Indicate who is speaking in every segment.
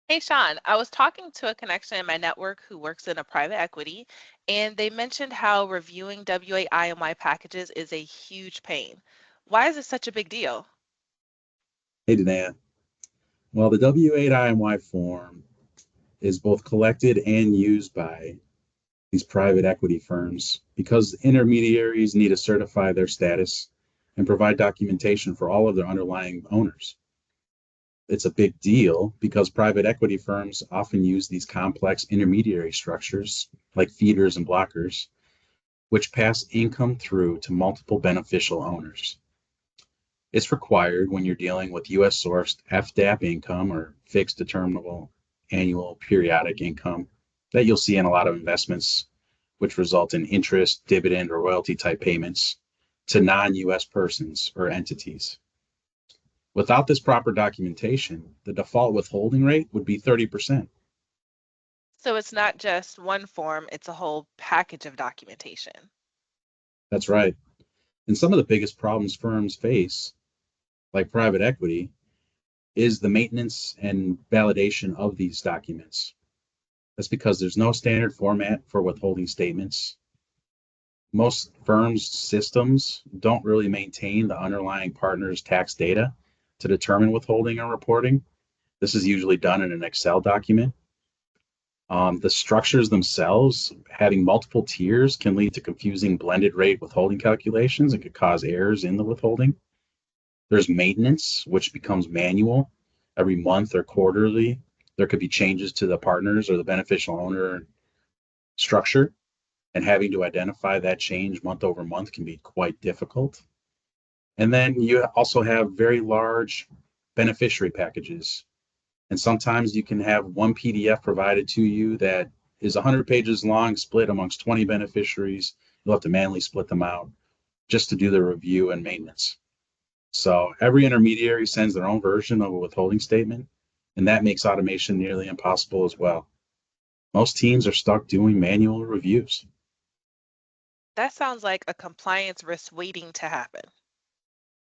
Speaker 1: Hey Sean, I was talking to a connection in my network who works in a private equity, and they mentioned how reviewing W-8IMY packages is a huge pain. Why is it such a big deal?
Speaker 2: Hey, Dana. Well, the W-8IMY form is both collected and used by these private equity firms because intermediaries need to certify their status and provide documentation for all of their underlying owners. It's a big deal because private equity firms often use these complex intermediary structures like feeders and blockers, which pass income through to multiple beneficial owners. It's required when you're dealing with US sourced FDAP income or fixed determinable annual periodic income that you'll see in a lot of investments, which result in interest, dividend, or royalty type payments to non US persons or entities. Without this proper documentation, the default withholding rate would be 30%.
Speaker 1: So it's not just one form, it's a whole package of documentation.
Speaker 2: That's right. And some of the biggest problems firms face, like private equity, is the maintenance and validation of these documents. That's because there's no standard format for withholding statements. Most firms' systems don't really maintain the underlying partner's tax data to determine withholding and reporting. This is usually done in an Excel document. The structures themselves, having multiple tiers, can lead to confusing blended rate withholding calculations and could cause errors in the withholding. There's maintenance, which becomes manual every month or quarterly. There could be changes to the partners or the beneficial owner structure, and having to identify that change month over month can be quite difficult. And then you also have very large beneficiary packages. And sometimes you can have one PDF provided to you that is 100 pages long, split amongst 20 beneficiaries. You'll have to manually split them out just to do the review and maintenance. So every intermediary sends their own version of a withholding statement, and that makes automation nearly impossible as well. Most teams are stuck doing manual reviews.
Speaker 1: That sounds like a compliance risk waiting to happen.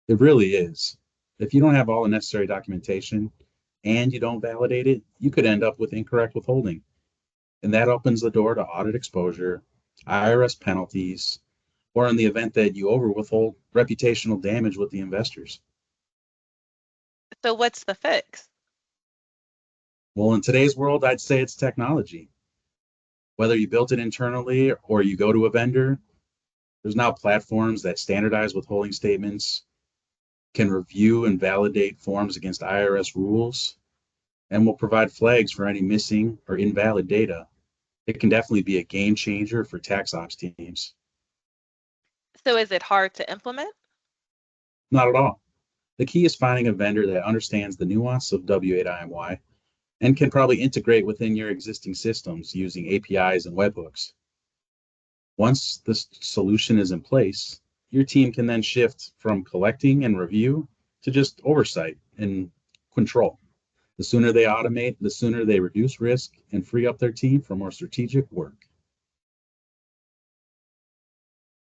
Speaker 2: It really is. If you don't have all the necessary documentation and you don't validate it, you could end up with incorrect withholding. And that opens the door to audit exposure, IRS penalties, or in the event that you over withhold, reputational damage with the investors.
Speaker 1: So what's the fix?
Speaker 2: Well, in today's world, I'd say it's technology. Whether you built it internally or you go to a vendor, there's now platforms that standardize withholding statements, can review and validate forms against IRS rules, and will provide flags for any missing or invalid data. It can definitely be a game changer for tax ops teams.
Speaker 1: So is it hard to implement?
Speaker 2: Not at all. The key is finding a vendor that understands the nuance of W8IMY and can probably integrate within your existing systems using APIs and webhooks. Once the solution is in place, your team can then shift from collecting and review to just oversight and control. The sooner they automate, the sooner they reduce risk and free up their team for more strategic work.